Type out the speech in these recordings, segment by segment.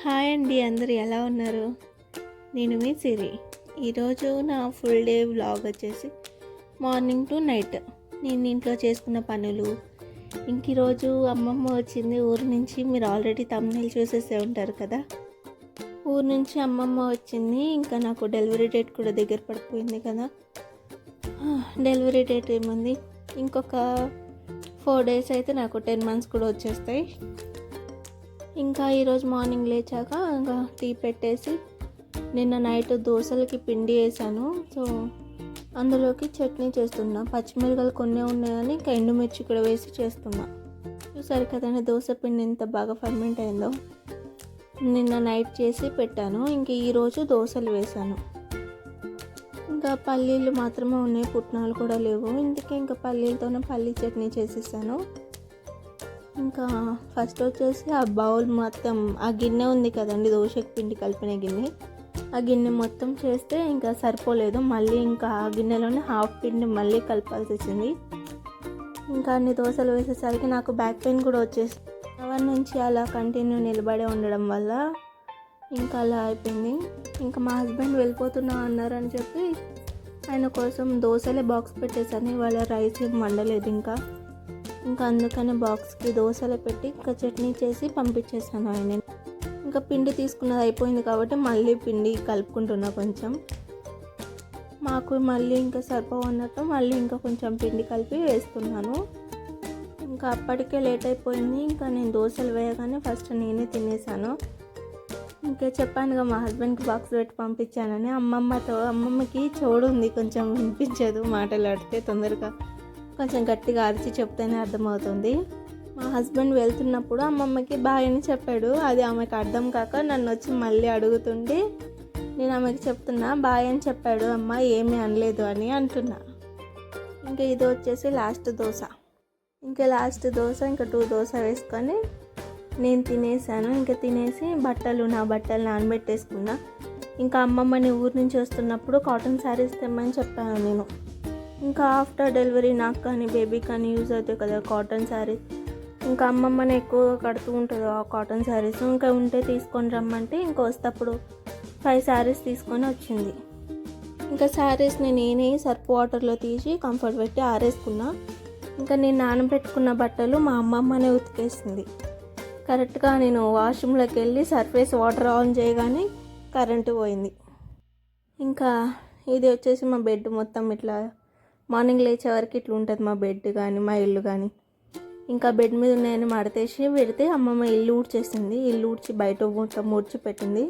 Hi అండి, అందరు ఎలా ఉన్నారు? నేను మీ సిరి. ఈరోజు నా ఫుల్ డే వ్లాగ్ వచ్చేసి మార్నింగ్ టు నైట్ నేను ఇంట్లో చేసుకున్న పనులు. ఇంక ఈరోజు అమ్మమ్మ వచ్చింది ఊరు నుంచి. మీరు ఆల్రెడీ తమ్ముళ్ళు చూసేసే ఉంటారు కదా. ఊరు నుంచి అమ్మమ్మ వచ్చింది. ఇంకా నాకు డెలివరీ డేట్ కూడా దగ్గర పడిపోయింది కదా. డెలివరీ డేట్ ఏముంది, ఇంకొక 4 days అయితే నాకు 10 months కూడా వచ్చేస్తాయి. ఇంకా ఈరోజు మార్నింగ్ లేచాక ఇంకా టీ పెట్టేసి నిన్న నైట్ దోశలకి పిండి వేసాను. సో అందులోకి చట్నీ చేస్తున్నా. పచ్చిమిరపకాయలు కొన్ని ఉన్నాయని ఇంకా ఎండుమిర్చి కూడా వేసి చేస్తున్నా. చూసారు కదండి దోశ పిండి ఎంత బాగా ఫర్మెంట్ అయిందో. నిన్న నైట్ చేసి పెట్టాను. ఇంక ఈరోజు దోశలు వేసాను. ఇంకా పల్లీలు మాత్రమే ఉన్నాయి, పుట్నాలు కూడా లేవు. ఇందుకే ఇంకా పల్లీలతోనే పల్లీ చట్నీ చేసేసాను. ఇంకా ఫస్ట్ వచ్చేసి ఆ బౌల్ మొత్తం, ఆ గిన్నె ఉంది కదండి దోశకి పిండి కలిపిన గిన్నె, ఆ గిన్నె మొత్తం చేస్తే ఇంకా సరిపోలేదు. మళ్ళీ ఇంకా ఆ గిన్నెలోనే హాఫ్ పిండి మళ్ళీ కలపాల్సి వచ్చింది. ఇంకా అన్ని దోశలు వేసేసరికి నాకు బ్యాక్ పెయిన్ కూడా వచ్చేసి 1 నుంచి అలా కంటిన్యూ నిలబడే ఉండడం వల్ల ఇంకా అలా అయిపోయింది. ఇంకా మా హస్బెండ్ వెళ్ళిపోతున్నా అన్నారని చెప్పి ఆయన కోసం దోశలే బాక్స్ పెట్టేసాను. ఇవాళ రైస్ వండలేదు ఇంకా అందుకని బాక్స్కి దోశలు పెట్టి ఇంకా చట్నీ చేసి పంపించేసాను ఆయన. ఇంకా పిండి తీసుకున్నది అయిపోయింది కాబట్టి మళ్ళీ పిండి కలుపుకుంటున్నా. కొంచెం మాకు మళ్ళీ ఇంకా సరిపోవన్నట్టు మళ్ళీ ఇంకా కొంచెం పిండి కలిపి వేస్తున్నాను. ఇంకా అప్పటికే లేట్ అయిపోయింది. ఇంకా నేను దోశలు వేయగానే ఫస్ట్ నేనే తినేసాను. ఇంకా చెప్పానుగా మా హస్బెండ్కి బాక్స్ పెట్టి పంపించానని. అమ్మమ్మకి చెవుడు ఉంది, కొంచెం వినిపించదు మాటలాడితే. తొందరగా కొంచెం గట్టిగా అరిచి చెప్తేనే అర్థమవుతుంది. మా హస్బెండ్ వెళ్తున్నప్పుడు అమ్మమ్మకి బాయ్ అని చెప్పాడు. అది ఆమెకు అర్థం కాక నన్ను వచ్చి మళ్ళీ అడుగుతుంటే నేను ఆమెకి చెప్తున్నా బాయ్ అని చెప్పాడు అమ్మ, ఏమీ అనలేదు అని అంటున్నా. ఇంకా ఇది వచ్చేసి లాస్ట్ దోశ. ఇంకా లాస్ట్ దోశ ఇంకా 2 దోశ వేసుకొని నేను తినేసాను. ఇంకా తినేసి నా బట్టలు నానబెట్టేసుకున్నా. ఇంకా అమ్మమ్మని ఊరు నుంచి వస్తున్నప్పుడు కాటన్ శారీస్ తెమ్మని చెప్పాను నేను. ఇంకా ఆఫ్టర్ డెలివరీ నాకు కానీ బేబీ కానీ యూజ్ అవుతాయి కదా కాటన్ శారీస్. ఇంకా అమ్మమ్మని ఎక్కువగా కడుతూ ఉంటుంది ఆ కాటన్ శారీస్. ఇంకా ఉంటే తీసుకొని రమ్మంటే ఇంకా వస్తప్పుడు 5 శారీస్ తీసుకొని వచ్చింది. ఇంకా శారీస్ని నేనే సర్ఫ్ వాటర్లో తీసి కంఫర్ట్ పెట్టి ఆరేసుకున్నా. ఇంకా నేను నానబెట్టుకున్న బట్టలు మా అమ్మమ్మనే ఉతికేసింది. కరెక్ట్గా నేను వాష్రూమ్లోకి వెళ్ళి సర్ఫేస్ వాటర్ ఆన్ చేయగానే కరెంటు పోయింది. ఇంకా ఇది వచ్చేసి మా బెడ్ మొత్తం ఇట్లా మార్నింగ్ లేచే వరకు ఇట్లా ఉంటుంది మా బెడ్ కానీ మా ఇల్లు కానీ. ఇంకా బెడ్ మీద ఉన్నాయని మడతేసి పెడితే అమ్మమ్మ ఇల్లు ఊడ్చేసింది. ఇల్లు ఊడ్చి బయట మొత్తం ఊడ్చి పెట్టింది.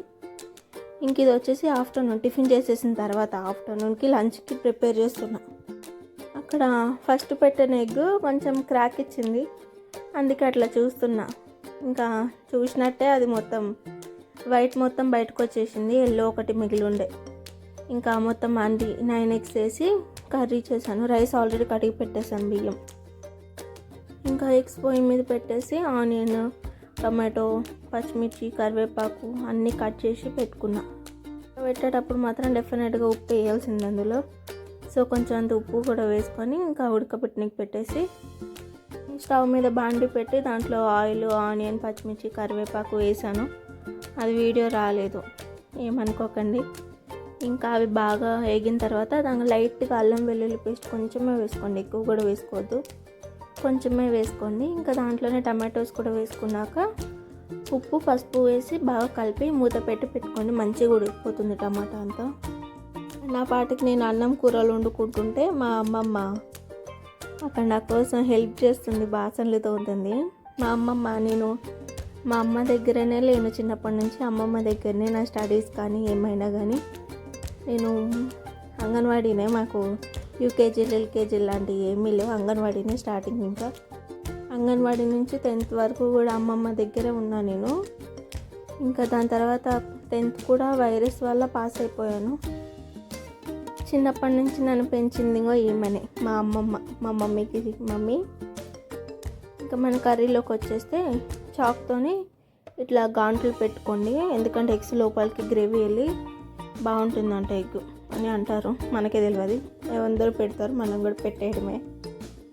ఇంక ఇది వచ్చేసి ఆఫ్టర్నూన్ టిఫిన్ చేసేసిన తర్వాత ఆఫ్టర్నూన్కి లంచ్కి ప్రిపేర్ చేస్తున్నా. అక్కడ ఫస్ట్ పెట్టిన ఎగ్ కొంచెం క్రాక్ ఇచ్చింది, అందుకే అట్లా చూస్తున్నా. ఇంకా చూసినట్టే అది మొత్తం వైట్ మొత్తం బయటకు వచ్చేసింది, ఎల్లో ఒకటి మిగిలి ఉండే. ఇంకా మొత్తం 9 eggs వేసి కర్రీ చేశాను. రైస్ ఆల్రెడీ కడిగి పెట్టేశాను, బియ్యం. ఇంకా ఎగ్స్ పొయ్యి మీద పెట్టేసి ఆనియన్, టమాటో, పచ్చిమిర్చి, కరివేపాకు అన్నీ కట్ చేసి పెట్టుకున్నా. పెట్టేటప్పుడు మాత్రం డెఫినెట్గా ఉప్పు వేయాల్సింది అందులో. సో కొంచెం అంత ఉప్పు కూడా వేసుకొని ఇంకా ఉడకబెట్టనికి పెట్టేసి స్టవ్ మీద బాండి పెట్టి దాంట్లో ఆయిల్, ఆనియన్, పచ్చిమిర్చి, కరివేపాకు వేసాను. అది వీడియో రాలేదు, ఏమనుకోకండి. ఇంకా అవి బాగా వేగిన తర్వాత దానికి లైట్గా అల్లం వెల్లుల్లి పేస్ట్ కొంచెమే వేసుకోండి, ఎక్కువ కూడా వేసుకోవద్దు, కొంచెమే వేసుకోండి. ఇంకా దాంట్లోనే టమాటోస్ కూడా వేసుకున్నాక ఉప్పు, పసుపు వేసి బాగా కలిపి మూత పెట్టి పెట్టుకోండి. మంచిగా ఉడికిపోతుంది టమాటా అంతా. నా పాటికి నేను అన్నం కూరలు వండుకుంటుంటే మా అమ్మమ్మ అక్కడ నా కోసం హెల్ప్ చేస్తుంది, బాసనలు తోముతుంది. నేను మా అమ్మ దగ్గరనే లేను చిన్నప్పటి నుంచి. అమ్మమ్మ దగ్గరనే నా స్టడీస్ కానీ ఏమైనా కానీ. నేను అంగన్వాడీనే, మాకు యూకేజీలు ఎల్కేజీ లాంటివి ఏమీ లేవు, అంగన్వాడీనే స్టార్టింగ్. ఇంకా అంగన్వాడీ నుంచి 10th వరకు కూడా అమ్మమ్మ దగ్గరే ఉన్నా నేను. ఇంకా దాని తర్వాత 10th కూడా వైరస్ వల్ల పాస్ అయిపోయాను. చిన్నప్పటి నుంచి నన్ను పెంచింది ఈమెనే, మా అమ్మమ్మ, మా మమ్మీ. ఇంకా మన కర్రీలోకి వచ్చేస్తే చాక్తోని ఇట్లా గాంట్లు పెట్టుకోండి, ఎందుకంటే ఎగ్స్ లోపలికి గ్రేవీ వెళ్ళి బాగుంటుందంట ఎగ్ అని అంటారు, మనకే తెలియదు. అందరూ పెడతారు, మనం కూడా పెట్టేయడమే.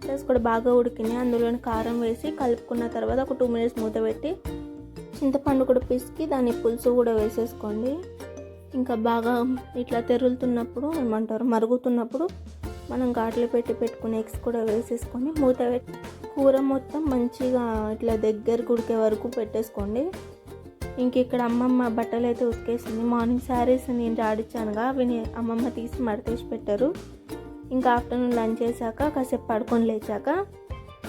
రైస్ కూడా బాగా ఉడికినాయి. అందులోని కారం వేసి కలుపుకున్న తర్వాత ఒక 2 minutes మూత పెట్టి చింతపండు కూడా పిసికి దాని పులుసు కూడా వేసేసుకోండి. ఇంకా బాగా ఇట్లా తెరులుతున్నప్పుడు ఏమంటారు మరుగుతున్నప్పుడు మనం ఘాట్లు పెట్టుకునే ఎగ్స్ కూడా వేసేసుకొని మూత పెట్టి కూర మొత్తం మంచిగా ఇట్లా దగ్గరకు ఉడికే వరకు పెట్టేసుకోండి. ఇంక ఇక్కడ అమ్మమ్మ బట్టలు అయితే ఉతికేసింది. మార్నింగ్ శారీస్ నేను జాడిచ్చానుగా అవి అమ్మమ్మ తీసి మడతేసి పెట్టారు. ఇంకా ఆఫ్టర్నూన్ లంచ్ చేశాక కాసేపు పడుకొని లేచాక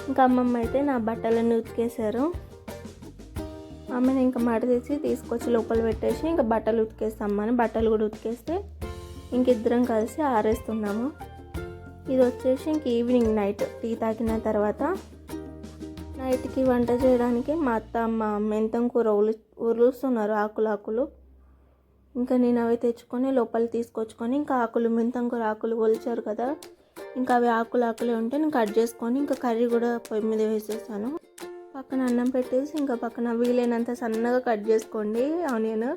ఇంకా అమ్మమ్మ అయితే నా బట్టలన్నీ ఉతికేశారు. ఆమెను ఇంకా మడతీసి తీసుకొచ్చి లోపల పెట్టేసి ఇంకా బట్టలు ఉతికేస్తామని బట్టలు కూడా ఉతికేస్తే ఇంక ఇద్దరం కలిసి ఆరేస్తున్నాము. ఇది వచ్చేసి ఇంక ఈవినింగ్ నైట్ టీ తాగిన తర్వాత నైట్కి వంట చేయడానికి మా అత్త అమ్మ మెంతం కూర ఉరుస్తున్నారు ఆకులు. ఇంకా నేను అవి తెచ్చుకొని లోపల తీసుకొచ్చుకొని ఇంకా ఆకులు మెంతం కూర ఆకులు ఒలిచారు కదా, ఇంకా అవి ఆకులే ఉంటే నేను కట్ చేసుకొని ఇంకా కర్రీ కూడా పొయ్యి మీద వేసేసాను. పక్కన అన్నం పెట్టేసి ఇంకా పక్కన వీలైనంత సన్నగా కట్ చేసుకోండి ఆనియన్,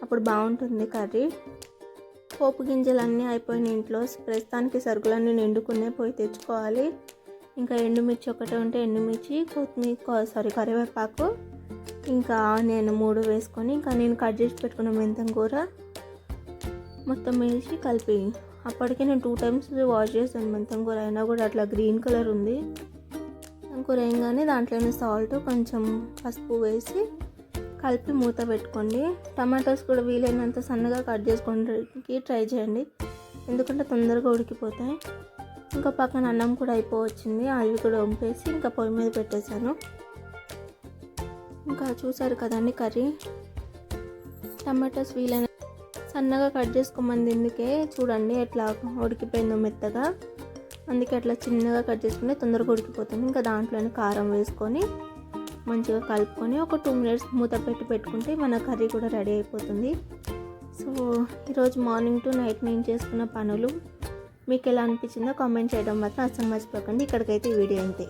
అప్పుడు బాగుంటుంది కర్రీ. పోపు గింజలు అన్నీ అయిపోయిన ఇంట్లో ప్రస్తుతానికి సరుకులన్నీ నిండుకునే పోయి తెచ్చుకోవాలి. ఇంకా ఎండుమిర్చి ఒకటే ఉంటే ఎండుమిర్చి, కొత్తిమీర కరివేపాకు, ఇంకా ఆనియన్ 3 వేసుకొని ఇంకా నేను కట్ చేసి పెట్టుకున్న మెంతం కూర మొత్తం వేసి కలిపి అప్పటికే నేను 2 times వాష్ చేశాను. మెంతం కూర అయినా కూడా అట్లా గ్రీన్ కలర్ ఉంది. మెంతం కూర వేయగానే దాంట్లోనే సాల్ట్ కొంచెం పసుపు వేసి కలిపి మూత పెట్టుకోండి. టమాటోస్ కూడా వీలైనంత సన్నగా కట్ చేసుకోవడానికి ట్రై చేయండి, ఎందుకంటే తొందరగా ఉడికిపోతాయి. ఇంకా పక్కన అన్నం కూడా అయిపోవచ్చింది, అవి కూడా వంపేసి ఇంకా పొయ్యి మీద పెట్టేశాను. ఇంకా చూసారు కదండి కర్రీ. టమాటోస్ వీలైన సన్నగా కట్ చేసుకోమంది ఎందుకే చూడండి ఎట్లా ఉడికిపోయిందో మెత్తగా, అందుకే అట్లా చిన్నగా కట్ చేసుకుంటే తొందరగా ఉడికిపోతుంది. ఇంకా దాంట్లోనే కారం వేసుకొని మంచిగా కలుపుకొని ఒక 2 minutes మూత పెట్టుకుంటే మన కర్రీ కూడా రెడీ అయిపోతుంది. సో ఈరోజు మార్నింగ్ టు నైట్ నేను చేసుకున్న పనులు మీకు ఎలా అనిపించిందో కామెంట్ చేయడం మాత్రం అస్సలు మర్చిపోకండి. ఇక్కడికైతే ఈ వీడియో అంతే.